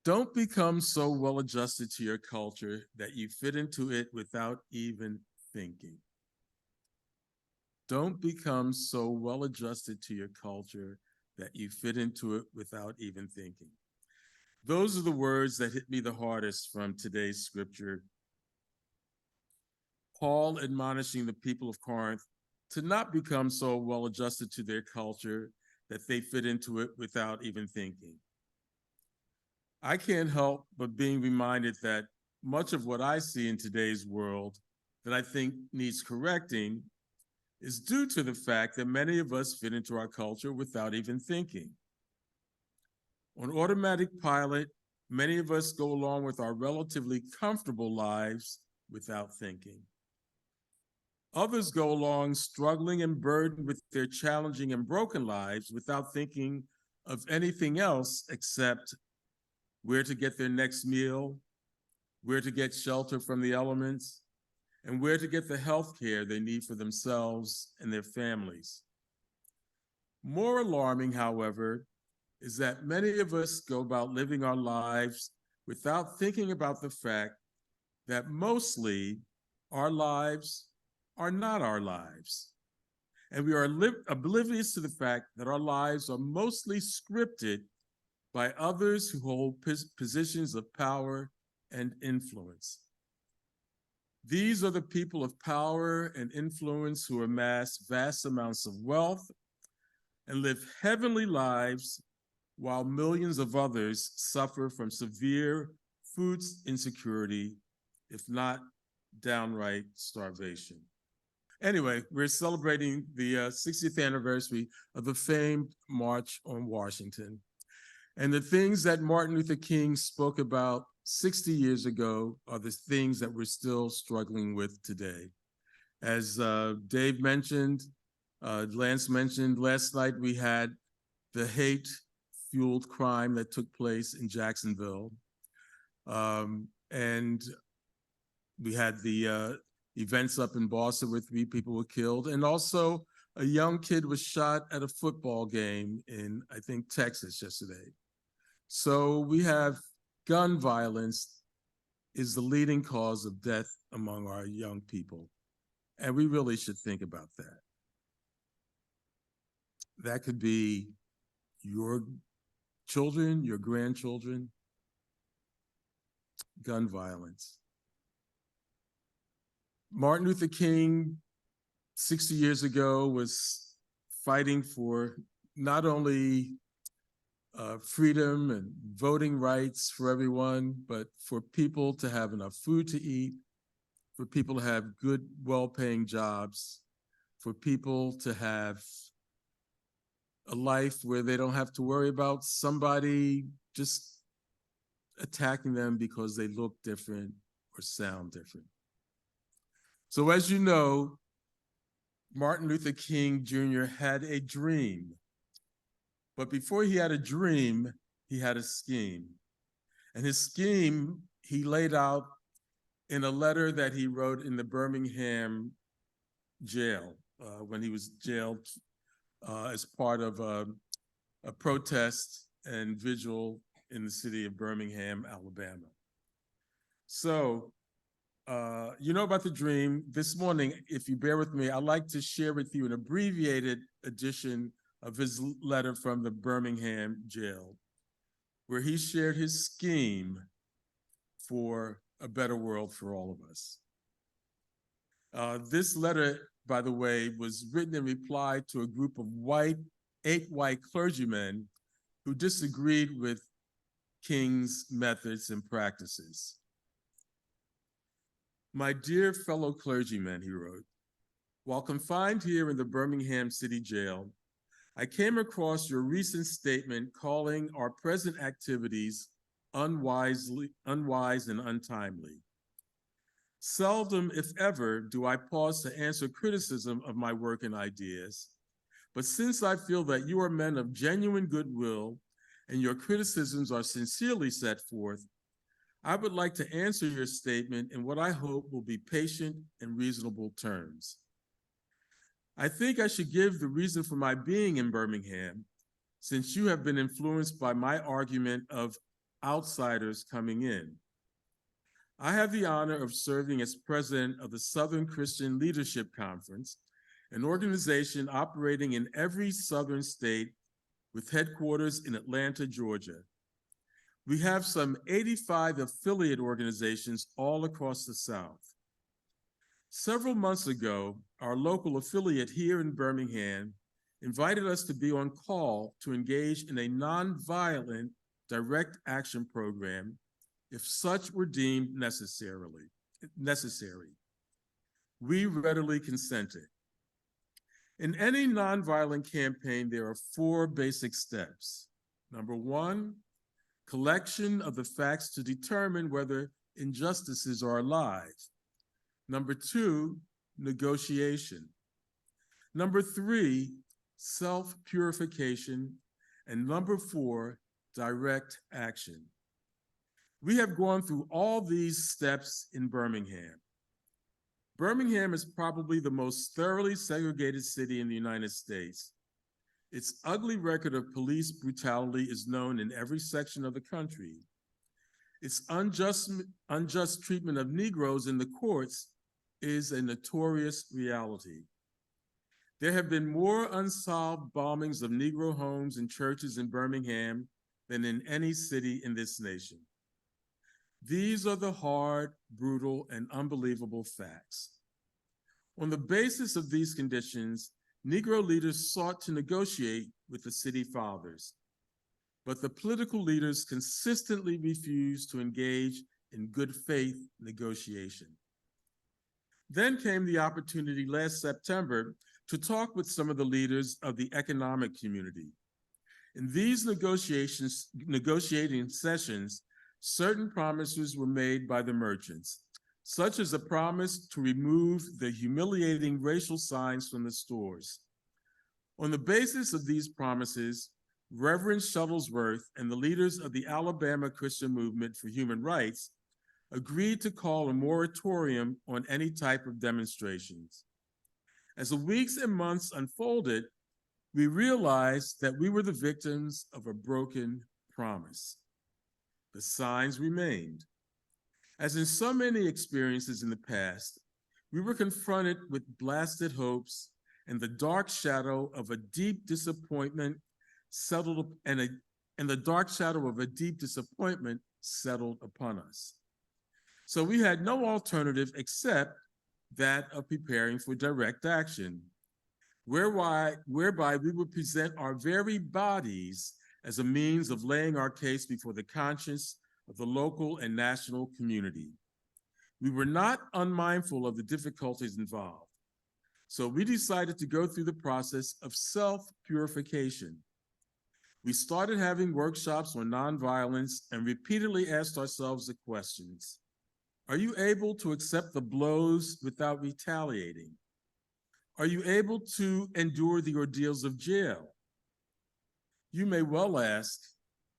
Don't become so well adjusted to your culture that you fit into it without even thinking. Don't become so well adjusted to your culture that you fit into it without even thinking. Those are the words that hit me the hardest from today's scripture. Paul admonishing the people of Corinth to not become so well adjusted to their culture that they fit into it without even thinking. I can't help but being reminded that much of what I see in today's world that I think needs correcting is due to the fact that many of us fit into our culture without even thinking. On automatic pilot, many of us go along with our relatively comfortable lives without thinking. Others go along struggling and burdened with their challenging and broken lives without thinking of anything else except where to get their next meal, where to get shelter from the elements, and where to get the health care they need for themselves and their families. More alarming, however, is that many of us go about living our lives without thinking about the fact that mostly our lives are not our lives. And we are oblivious to the fact that our lives are mostly scripted by others who hold positions of power and influence. These are the people of power and influence who amass vast amounts of wealth and live heavenly lives while millions of others suffer from severe food insecurity, if not downright starvation. Anyway, we're celebrating the 60th anniversary of the famed March on Washington. And the things that Martin Luther King spoke about 60 years ago are the things that we're still struggling with today. As Dave mentioned, Lance mentioned, last night we had the hate-fueled crime that took place in Jacksonville. And we had the events up in Boston where 3 people were killed. And also a young kid was shot at a football game in, I think, Texas yesterday. So we have gun violence is the leading cause of death among our young people. And we really should think about that. That could be your children, your grandchildren, gun violence. Martin Luther King, 60 years ago, was fighting for not only freedom and voting rights for everyone, but for people to have enough food to eat, for people to have good, well-paying jobs, for people to have a life where they don't have to worry about somebody just attacking them because they look different or sound different. So as you know, Martin Luther King Jr. had a dream. But before he had a dream, he had a scheme. And his scheme, he laid out in a letter that he wrote in the Birmingham jail when he was jailed as part of a protest and vigil in the city of Birmingham, Alabama. So, you know about the dream. This morning, if you bear with me, I'd like to share with you an abbreviated edition of his letter from the Birmingham jail, where he shared his scheme for a better world for all of us. This letter, by the way, was written in reply to a group of 8 white clergymen who disagreed with King's methods and practices. My dear fellow clergymen, he wrote, while confined here in the Birmingham City Jail, I came across your recent statement calling our present activities unwise and untimely. Seldom, if ever, do I pause to answer criticism of my work and ideas, but since I feel that you are men of genuine goodwill and your criticisms are sincerely set forth, I would like to answer your statement in what I hope will be patient and reasonable terms. I think I should give the reason for my being in Birmingham, since you have been influenced by my argument of outsiders coming in. I have the honor of serving as president of the Southern Christian Leadership Conference, an organization operating in every Southern state with headquarters in Atlanta, Georgia. We have some 85 affiliate organizations all across the South. Several months ago, our local affiliate here in Birmingham invited us to be on call to engage in a nonviolent direct action program if such were deemed necessary. We readily consented. In any nonviolent campaign, there are 4 basic steps. Number 1, collection of the facts to determine whether injustices are alive. Number 2, negotiation. Number 3, self-purification. And number 4, direct action. We have gone through all these steps in Birmingham. Birmingham is probably the most thoroughly segregated city in the United States. Its ugly record of police brutality is known in every section of the country. Its unjust treatment of Negroes in the courts is a notorious reality. There have been more unsolved bombings of Negro homes and churches in Birmingham than in any city in this nation. These are the hard, brutal, and unbelievable facts. On the basis of these conditions, Negro leaders sought to negotiate with the city fathers, but the political leaders consistently refused to engage in good faith negotiation. Then came the opportunity last September to talk with some of the leaders of the economic community. In these negotiating sessions, certain promises were made by the merchants, such as a promise to remove the humiliating racial signs from the stores. On the basis of these promises, Reverend Shuttlesworth and the leaders of the Alabama Christian Movement for Human Rights agreed to call a moratorium on any type of demonstrations. As the weeks and months unfolded, we realized that we were the victims of a broken promise. The signs remained. As in so many experiences in the past, we were confronted with blasted hopes and the dark shadow of a deep disappointment settled upon us. So we had no alternative except that of preparing for direct action, whereby we would present our very bodies as a means of laying our case before the conscience of the local and national community. We were not unmindful of the difficulties involved, so we decided to go through the process of self-purification. We started having workshops on nonviolence and repeatedly asked ourselves the questions: are you able to accept the blows without retaliating? Are you able to endure the ordeals of jail? You may well ask,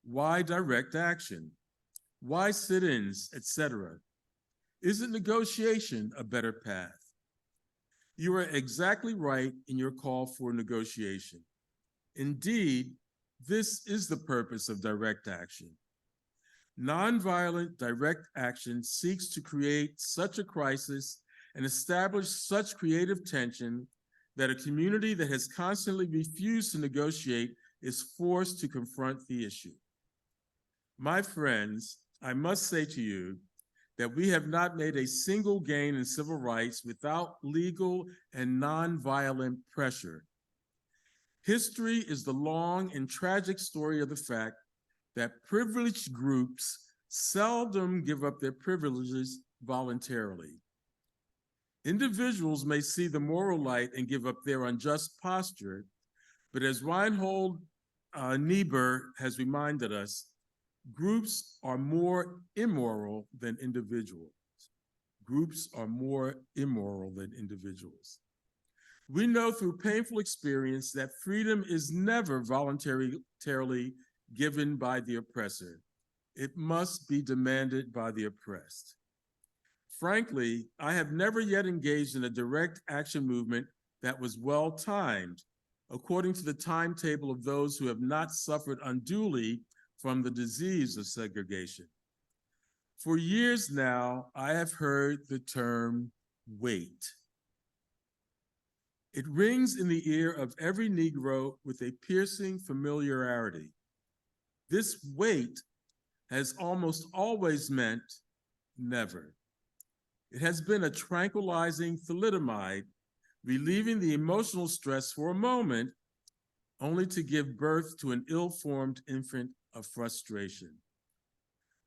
why direct action? Why sit-ins, etc.? Isn't negotiation a better path? You are exactly right in your call for negotiation. Indeed, this is the purpose of direct action. Nonviolent direct action seeks to create such a crisis and establish such creative tension that a community that has constantly refused to negotiate is forced to confront the issue. My friends, I must say to you that we have not made a single gain in civil rights without legal and nonviolent pressure. History is the long and tragic story of the fact that privileged groups seldom give up their privileges voluntarily. Individuals may see the moral light and give up their unjust posture, but as Reinhold Niebuhr has reminded us, groups are more immoral than individuals. Groups are more immoral than individuals. We know through painful experience that freedom is never voluntarily given by the oppressor. It must be demanded by the oppressed. Frankly, I have never yet engaged in a direct action movement that was well-timed, according to the timetable of those who have not suffered unduly from the disease of segregation. For years now, I have heard the term wait. It rings in the ear of every Negro with a piercing familiarity. This wait has almost always meant never. It has been a tranquilizing thalidomide, relieving the emotional stress for a moment, only to give birth to an ill-formed infant of frustration.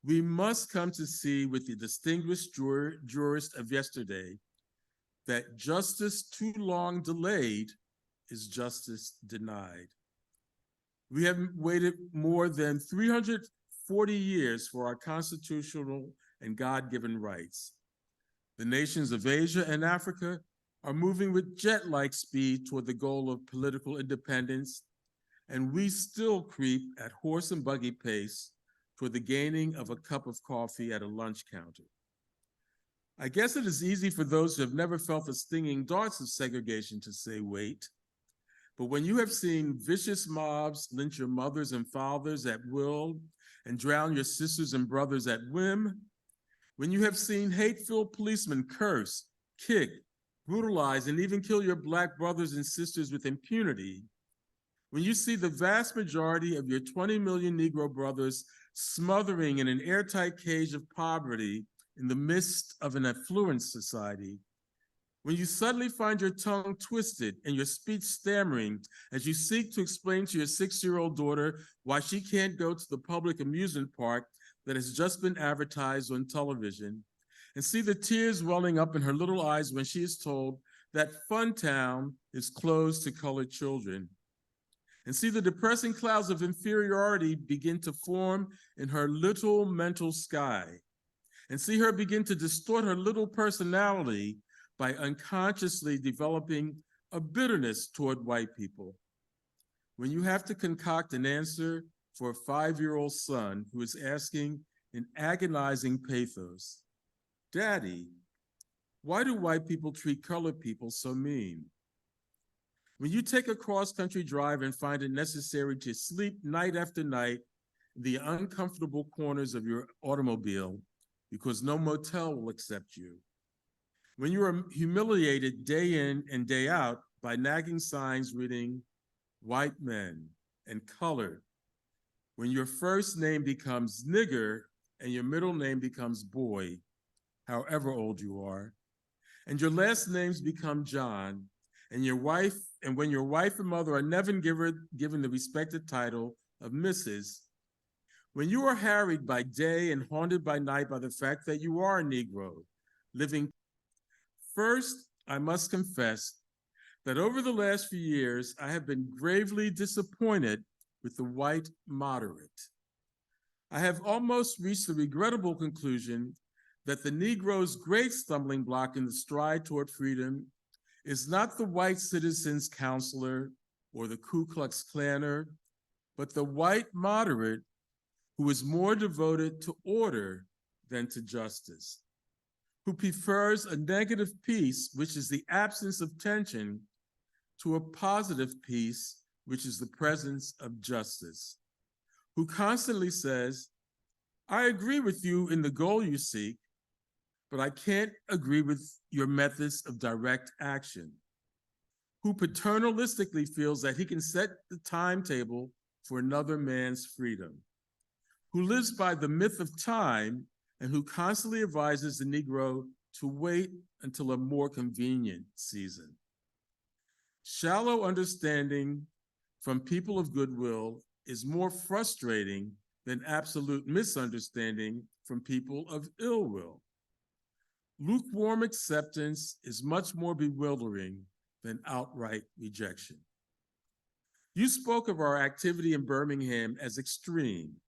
We must come to see with the distinguished jurist of yesterday that justice too long delayed is justice denied. We have waited more than 340 years for our constitutional and God-given rights. The nations of Asia and Africa are moving with jet-like speed toward the goal of political independence, and we still creep at horse and buggy pace toward the gaining of a cup of coffee at a lunch counter. I guess it is easy for those who have never felt the stinging darts of segregation to say wait, but when you have seen vicious mobs lynch your mothers and fathers at will and drown your sisters and brothers at whim, when you have seen hate-filled policemen curse, kick, brutalize, and even kill your Black brothers and sisters with impunity, when you see the vast majority of your 20 million Negro brothers smothering in an airtight cage of poverty in the midst of an affluent society, when you suddenly find your tongue twisted and your speech stammering as you seek to explain to your 6-year-old daughter why she can't go to the public amusement park that has just been advertised on television, and see the tears welling up in her little eyes when she is told that Funtown is closed to colored children, and see the depressing clouds of inferiority begin to form in her little mental sky, and see her begin to distort her little personality by unconsciously developing a bitterness toward white people. When you have to concoct an answer for a 5-year-old son who is asking in agonizing pathos, "Daddy, why do white people treat colored people so mean?" When you take a cross-country drive and find it necessary to sleep night after night in the uncomfortable corners of your automobile because no motel will accept you. When you are humiliated day in and day out by nagging signs reading white men and colored, when your first name becomes nigger and your middle name becomes boy, however old you are, and your last names become John, and when your wife and mother are never given the respected title of Mrs., when you are harried by day and haunted by night by the fact that you are a Negro, living. First, I must confess that over the last few years, I have been gravely disappointed with the white moderate. I have almost reached the regrettable conclusion that the Negro's great stumbling block in the stride toward freedom is not the white citizen's counselor or the Ku Klux Klaner, but the white moderate who is more devoted to order than to justice, who prefers a negative peace, which is the absence of tension, to a positive peace, which is the presence of justice, who constantly says, "I agree with you in the goal you seek, but I can't agree with your methods of direct action," who paternalistically feels that he can set the timetable for another man's freedom, who lives by the myth of time and who constantly advises the Negro to wait until a more convenient season. Shallow understanding from people of goodwill is more frustrating than absolute misunderstanding from people of ill will. Lukewarm acceptance is much more bewildering than outright rejection. You spoke of our activity in Birmingham as extreme.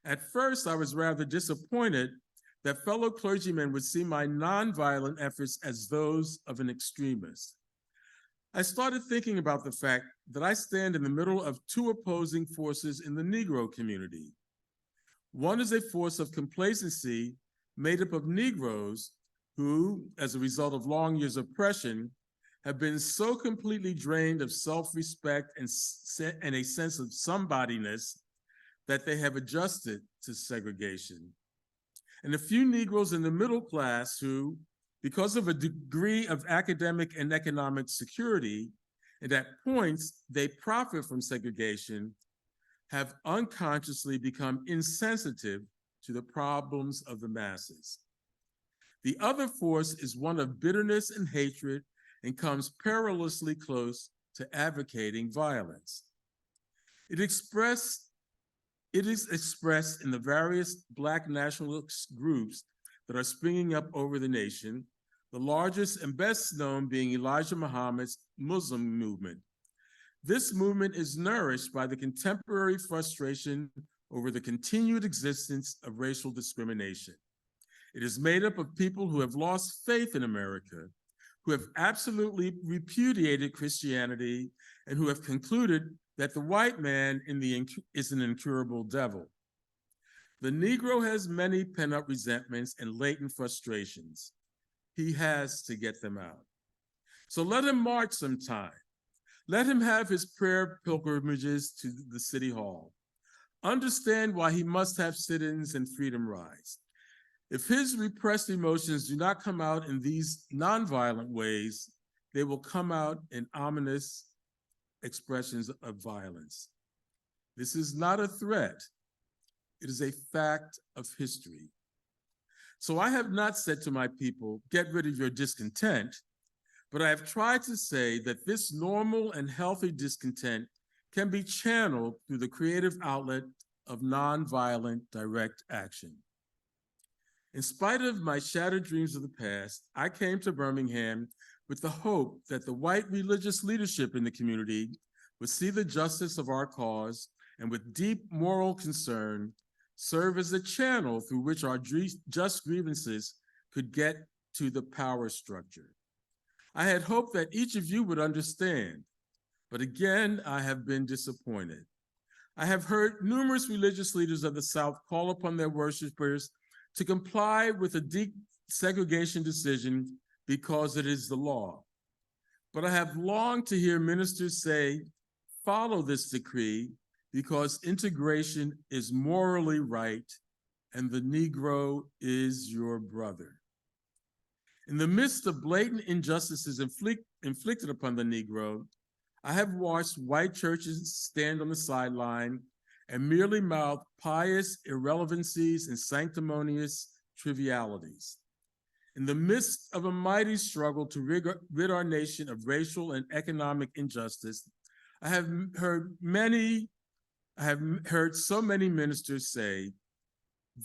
At first, I was rather disappointed that fellow clergymen would see my nonviolent efforts as those of an extremist. I started thinking about the fact that I stand in the middle of two opposing forces in the Negro community. One is a force of complacency made up of Negroes who, as a result of long years of oppression, have been so completely drained of self-respect and a sense of somebodyness that they have adjusted to segregation, and a few Negroes in the middle class who, because of a degree of academic and economic security, and at points they profit from segregation, have unconsciously become insensitive to the problems of the masses. The other force is one of bitterness and hatred and comes perilously close to advocating violence. It is expressed in the various Black nationalist groups that are springing up over the nation, the largest and best known being Elijah Muhammad's Muslim movement. This movement is nourished by the contemporary frustration over the continued existence of racial discrimination. It is made up of people who have lost faith in America, who have absolutely repudiated Christianity, and who have concluded that the white man is an incurable devil. The Negro has many pent-up resentments and latent frustrations. He has to get them out. So let him march sometime. Let him have his prayer pilgrimages to the city hall. Understand why he must have sit-ins and freedom rides. If his repressed emotions do not come out in these nonviolent ways, they will come out in ominous expressions of violence. This is not a threat. It is a fact of history. So I have not said to my people, get rid of your discontent, but I have tried to say that this normal and healthy discontent can be channeled through the creative outlet of nonviolent direct action. In spite of my shattered dreams of the past, I came to Birmingham with the hope that the white religious leadership in the community would see the justice of our cause and with deep moral concern serve as a channel through which our just grievances could get to the power structure. I had hoped that each of you would understand, but again, I have been disappointed. I have heard numerous religious leaders of the South call upon their worshipers to comply with a desegregation decision because it is the law. But I have longed to hear ministers say, follow this decree because integration is morally right and the Negro is your brother. In the midst of blatant injustices inflicted upon the Negro, I have watched white churches stand on the sideline and merely mouth pious irrelevancies and sanctimonious trivialities. In the midst of a mighty struggle to rid our nation of racial and economic injustice, I have heard so many ministers say,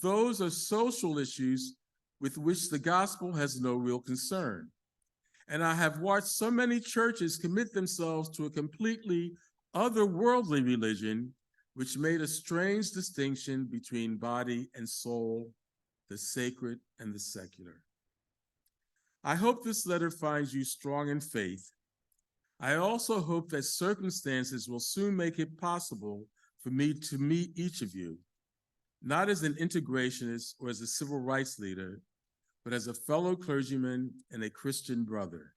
those are social issues with which the gospel has no real concern. And I have watched so many churches commit themselves to a completely otherworldly religion, which made a strange distinction between body and soul, the sacred and the secular. I hope this letter finds you strong in faith. I also hope that circumstances will soon make it possible for me to meet each of you, not as an integrationist or as a civil rights leader, but as a fellow clergyman and a Christian brother.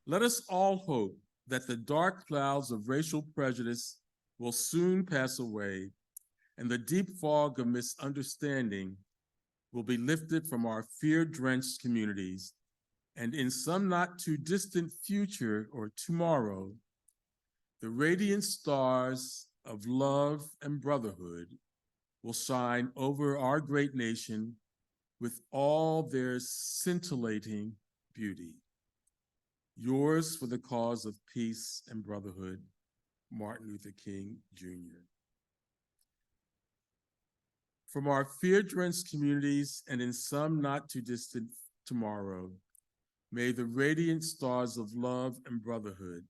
Let us all hope that the dark clouds of racial prejudice will soon pass away and the deep fog of misunderstanding will be lifted from our fear-drenched communities, and in some not too distant future or tomorrow, the radiant stars of love and brotherhood will shine over our great nation with all their scintillating beauty. Yours for the cause of peace and brotherhood, Martin Luther King, Jr. From our fear-drenched communities and in some not too distant tomorrow, may the radiant stars of love and brotherhood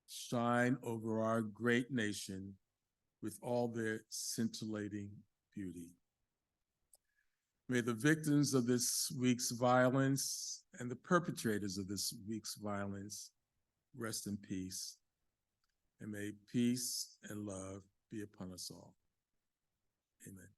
shine over our great nation with all their scintillating beauty. May the victims of this week's violence and the perpetrators of this week's violence rest in peace. And may peace and love be upon us all. Amen.